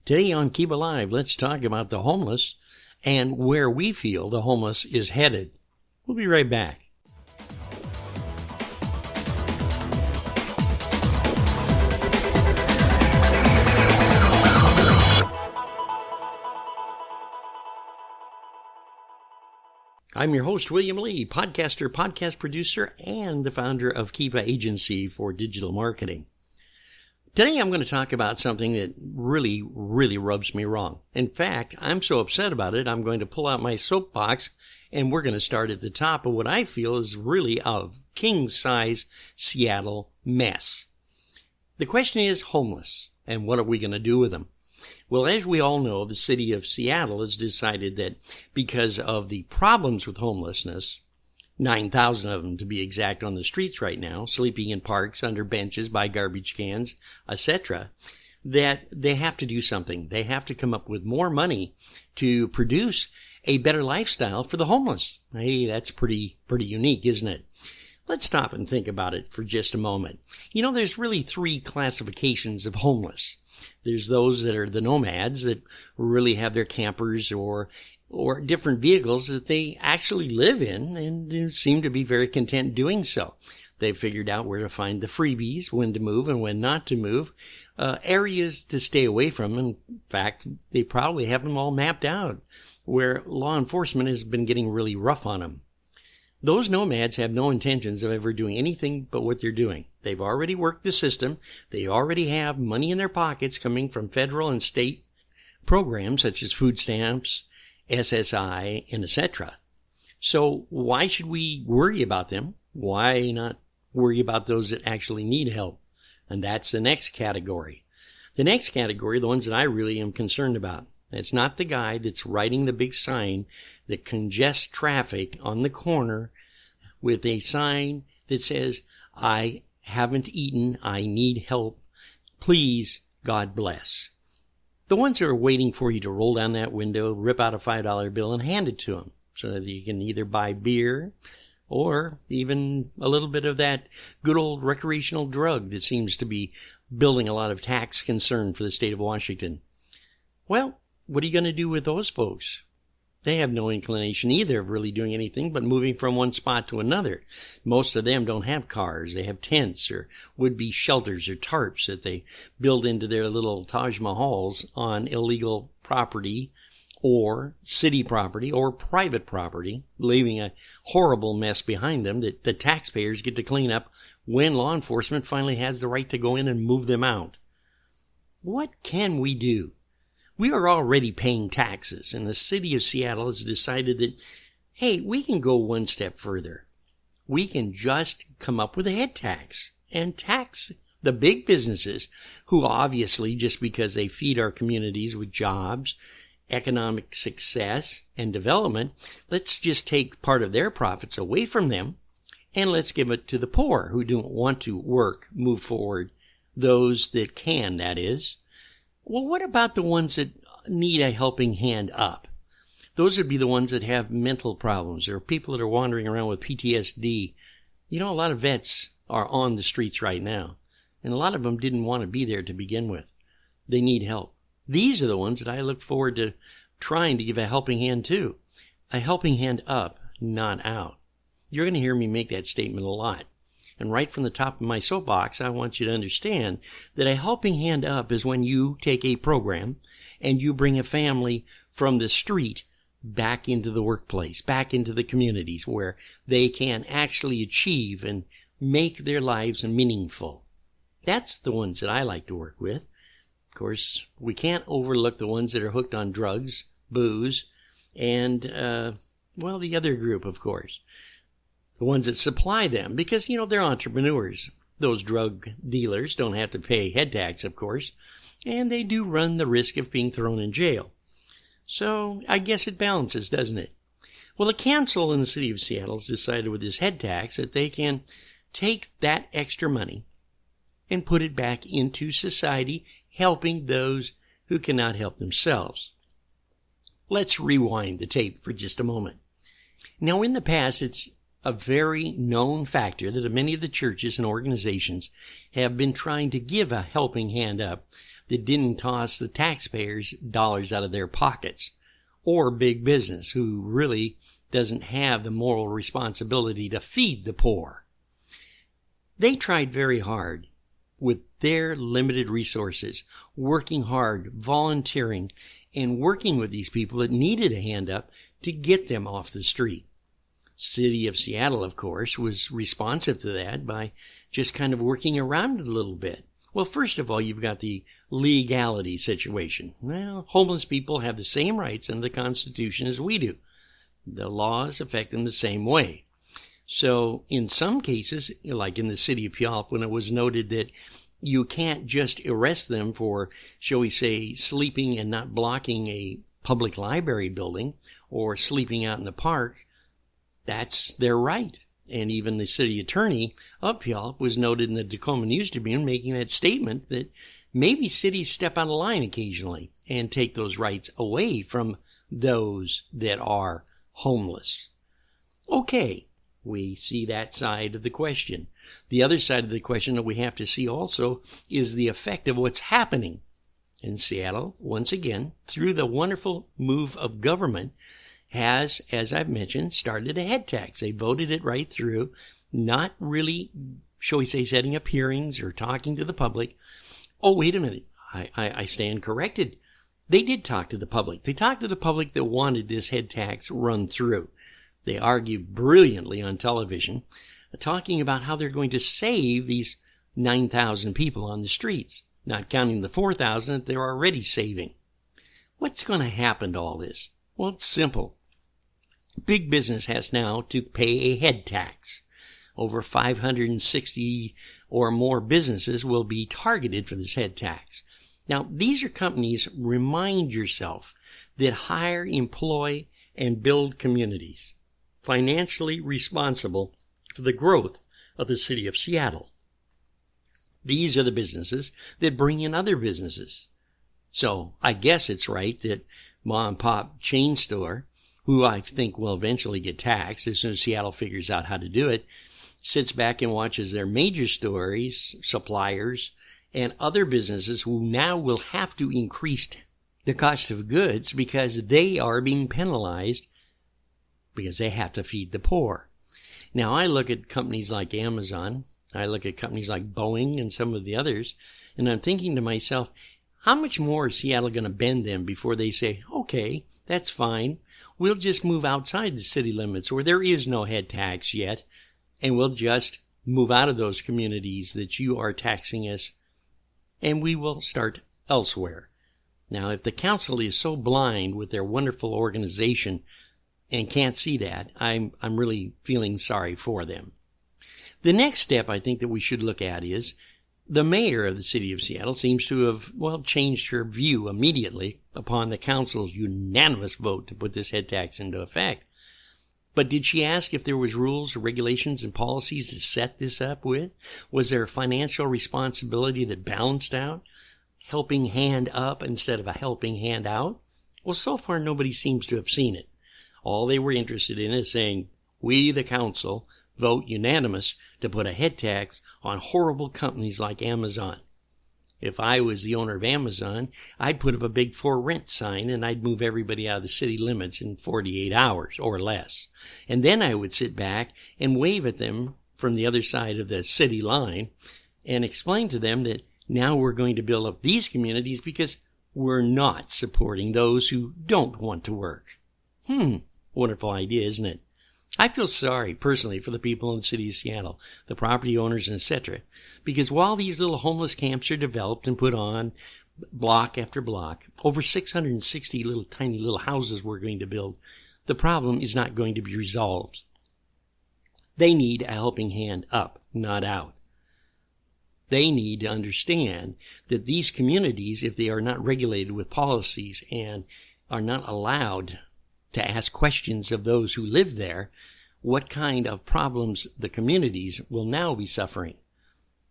Today on Keep Alive, let's talk about the homeless and where we feel the homeless is headed. We'll be right back. I'm your host, William Lee, podcaster, podcast producer, and the founder of Kiva Agency for Digital Marketing. Today I'm going to talk about something that really rubs me wrong. In fact, I'm so upset about it, I'm going to pull out my soapbox and we're going to start at the top of what I feel is really a king-size Seattle mess. The question is homeless, and what are we going to do with them? Well, as we all know, the city of Seattle has decided that because of the problems with homelessness, 9,000 of them to be exact on the streets right now, sleeping in parks, under benches, by garbage cans, etc., that they have to do something. They have to come up with more money to produce a better lifestyle for the homeless. Hey, that's pretty unique, isn't it? Let's stop and think about it for just a moment. You know, there's really three classifications of homeless. There's those that are the nomads that really have their campers or different vehicles that they actually live in and seem to be very content doing so. They've figured out where to find the freebies, when to move and when not to move, areas to stay away from. In fact, they probably have them all mapped out where law enforcement has been getting really rough on them. Those nomads have no intentions of ever doing anything but what they're doing. They've already worked the system. They already have money in their pockets coming from federal and state programs such as food stamps, SSI, and etc. So why should we worry about them? Why not worry about those that actually need help? And that's the next category. The next category, the ones that I really am concerned about. It's not the guy that's writing the big sign that congests traffic on the corner with a sign that says, "I haven't eaten, I need help. Please, God bless." The ones that are waiting for you to roll down that window, rip out a $5 bill and hand it to them so that you can either buy beer or even a little bit of that good old recreational drug that seems to be building a lot of tax concern for the state of Washington. Well, what are you going to do with those folks? They have no inclination either of really doing anything but moving from one spot to another. Most of them don't have cars. They have tents or would-be shelters or tarps that they build into their little Taj Mahals on illegal property or city property or private property, leaving a horrible mess behind them that the taxpayers get to clean up when law enforcement finally has the right to go in and move them out. What can we do? We are already paying taxes, and the city of Seattle has decided that, hey, we can go one step further. We can just come up with a head tax and tax the big businesses who obviously, just because they feed our communities with jobs, economic success, and development, let's just take part of their profits away from them and let's give it to the poor who don't want to work, move forward, those that can, that is. Well, what about the ones that need a helping hand up? Those would be the ones that have mental problems or people that are wandering around with PTSD. You know, a lot of vets are on the streets right now, and a lot of them didn't want to be there to begin with. They need help. These are the ones that I look forward to trying to give a helping hand to. A helping hand up, not out. You're going to hear me make that statement a lot. And right from the top of my soapbox, I want you to understand that a helping hand up is when you take a program and you bring a family from the street back into the workplace, back into the communities where they can actually achieve and make their lives meaningful. That's the ones that I like to work with. Of course, we can't overlook the ones that are hooked on drugs, booze, and, the other group, of course. The ones that supply them, because, they're entrepreneurs. Those drug dealers don't have to pay head tax, of course, and they do run the risk of being thrown in jail. So I guess it balances, doesn't it? Well, the council in the city of Seattle has decided with this head tax that they can take that extra money and put it back into society, helping those who cannot help themselves. Let's rewind the tape for just a moment. Now, in the past, it's a very known factor that many of the churches and organizations have been trying to give a helping hand up that didn't toss the taxpayers dollars out of their pockets, or big business, who really doesn't have the moral responsibility to feed the poor. They tried very hard with their limited resources, working hard, volunteering, and working with these people that needed a hand up to get them off the street. City of Seattle, of course, was responsive to that by just kind of working around it a little bit. Well, first of all, you've got the legality situation. Well, homeless people have the same rights under the Constitution as we do. The laws affect them the same way. So in some cases, like in the city of Puyallup, when it was noted that you can't just arrest them for, shall we say, sleeping and not blocking a public library building or sleeping out in the park, that's their right. And even the city attorney of Puyallup was noted in the Tacoma News Tribune making that statement that maybe cities step out of line occasionally and take those rights away from those that are homeless. Okay, we see that side of the question. The other side of the question that we have to see also is the effect of what's happening in Seattle, once again, through the wonderful move of government, has, as I've mentioned, started a head tax. They voted it right through, not really, shall we say, setting up hearings or talking to the public. Oh, wait a minute. I stand corrected. They did talk to the public. They talked to the public that wanted this head tax run through. They argued brilliantly on television, talking about how they're going to save these 9,000 people on the streets, not counting the 4,000 that they're already saving. What's going to happen to all this? Well, it's simple. Big business has now to pay a head tax. Over 560 or more businesses will be targeted for this head tax. Now, these are companies, remind yourself, that hire, employ, and build communities, financially responsible for the growth of the city of Seattle. These are the businesses that bring in other businesses. So I guess it's right that mom and pop chain store, who I think will eventually get taxed as soon as Seattle figures out how to do it, sits back and watches their major stores, suppliers, and other businesses who now will have to increase the cost of goods because they are being penalized because they have to feed the poor. Now, I look at companies like Amazon, I look at companies like Boeing and some of the others, and I'm thinking to myself, how much more is Seattle going to bend them before they say, okay, that's fine, we'll just move outside the city limits where there is no head tax yet, and we'll just move out of those communities that you are taxing us, and we will start elsewhere. Now, if the council is so blind with their wonderful organization and can't see that, I'm really feeling sorry for them. The next step I think that we should look at is the mayor of the city of Seattle seems to have, changed her view immediately upon the council's unanimous vote to put this head tax into effect. But did she ask if there was rules or regulations and policies to set this up with? Was there a financial responsibility that balanced out? Helping hand up instead of a helping hand out? Well, so far nobody seems to have seen it. All they were interested in is saying, we, the council, vote unanimous to put a head tax on horrible companies like Amazon. If I was the owner of Amazon, I'd put up a big for rent sign and I'd move everybody out of the city limits in 48 hours or less. And then I would sit back and wave at them from the other side of the city line and explain to them that now we're going to build up these communities because we're not supporting those who don't want to work. Wonderful idea, isn't it? I feel sorry, personally, for the people in the city of Seattle, the property owners, and etc., because while these little homeless camps are developed and put on block after block, over 660 little tiny little houses we're going to build, the problem is not going to be resolved. They need a helping hand up, not out. They need to understand that these communities, if they are not regulated with policies and are not allowed to ask questions of those who live there, what kind of problems the communities will now be suffering.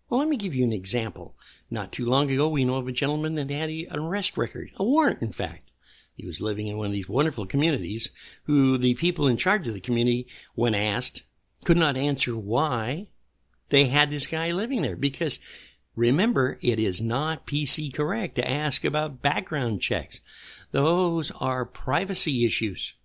Well, let me give you an example. Not too long ago, we know of a gentleman that had an arrest record, a warrant, in fact. He was living in one of these wonderful communities who the people in charge of the community, when asked, could not answer why they had this guy living there, because Remember, it is not PC correct to ask about background checks. Those are privacy issues.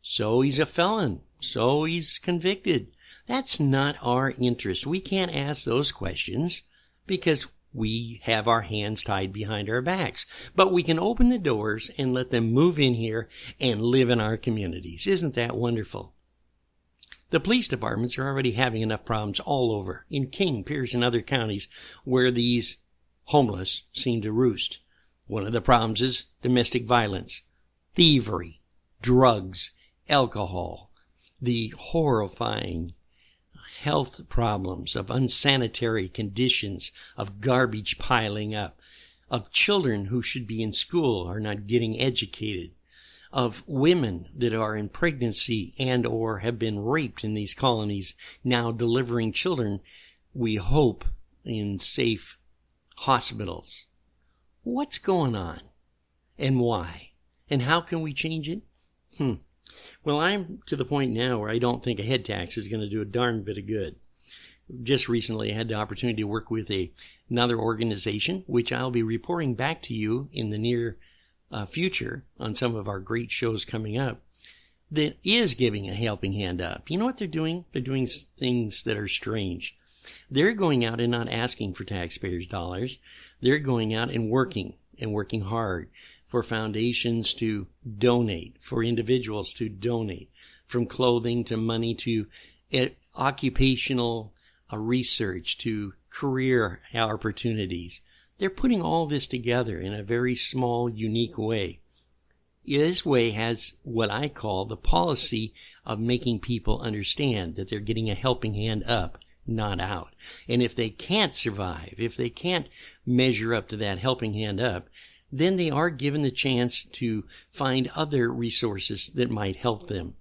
So he's a felon. So he's convicted. That's not our interest. We can't ask those questions because we have our hands tied behind our backs. But we can open the doors and let them move in here and live in our communities. Isn't that wonderful? The police departments are already having enough problems all over, in King, Pierce, and other counties where these homeless seem to roost. One of the problems is domestic violence, thievery, drugs, alcohol, the horrifying health problems of unsanitary conditions, of garbage piling up, of children who should be in school are not getting educated, of women that are in pregnancy and or have been raped in these colonies, now delivering children, we hope, in safe hospitals. What's going on? And why? And how can we change it? Well, I'm to the point now where I don't think a head tax is going to do a darn bit of good. Just recently I had the opportunity to work with another organization, which I'll be reporting back to you in the near future on some of our great shows coming up, that is giving a helping hand up. You know what they're doing? They're doing things that are strange. They're going out and not asking for taxpayers' dollars. They're going out and working hard for foundations to donate, for individuals to donate, from clothing to money to occupational research to career opportunities. They're putting all this together in a very small, unique way. This way has what I call the policy of making people understand that they're getting a helping hand up, not out. And if they can't survive, if they can't measure up to that helping hand up, then they are given the chance to find other resources that might help them.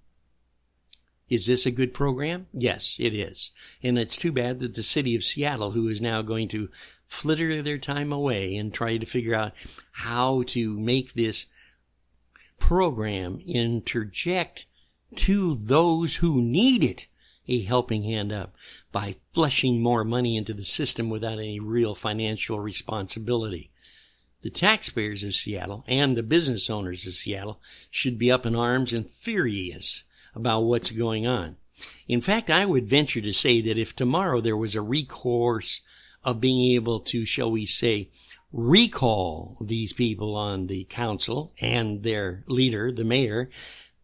Is this a good program? Yes, it is. And it's too bad that the city of Seattle, who is now going to flitter their time away and try to figure out how to make this program interject to those who need it a helping hand up by flushing more money into the system without any real financial responsibility. The taxpayers of Seattle and the business owners of Seattle should be up in arms and furious about what's going on. In fact, I would venture to say that if tomorrow there was a recourse of being able to, shall we say, recall these people on the council and their leader, the mayor,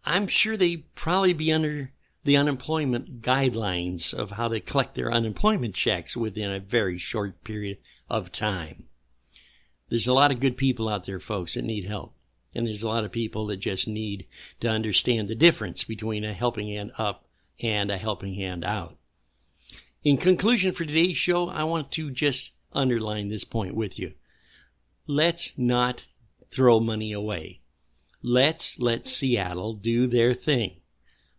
I'm sure they'd probably be under the unemployment guidelines of how to collect their unemployment checks within a very short period of time. There's a lot of good people out there, folks, that need help. And there's a lot of people that just need to understand the difference between a helping hand up and a helping hand out. In conclusion for today's show, I want to just underline this point with you. Let's not throw money away. Let's let Seattle do their thing.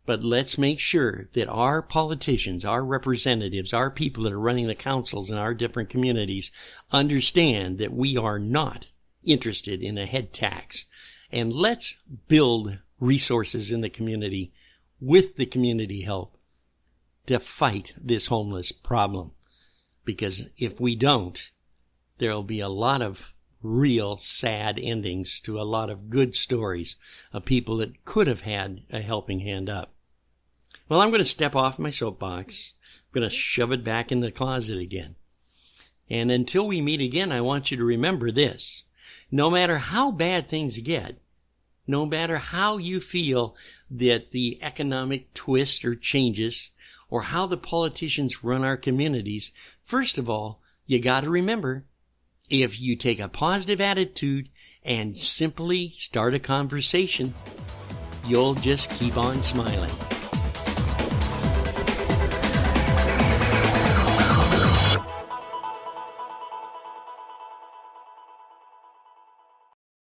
But let's make sure that our politicians, our representatives, our people that are running the councils in our different communities understand that we are not interested in a head tax. And let's build resources in the community with the community help to fight this homeless problem. Because if we don't, there'll be a lot of real sad endings to a lot of good stories of people that could have had a helping hand up. Well, I'm going to step off my soapbox. I'm going to shove it back in the closet again. And until we meet again, I want you to remember this. No matter how bad things get, no matter how you feel that the economic twist or changes, or how the politicians run our communities, first of all, you got to remember, if you take a positive attitude and simply start a conversation, you'll just keep on smiling.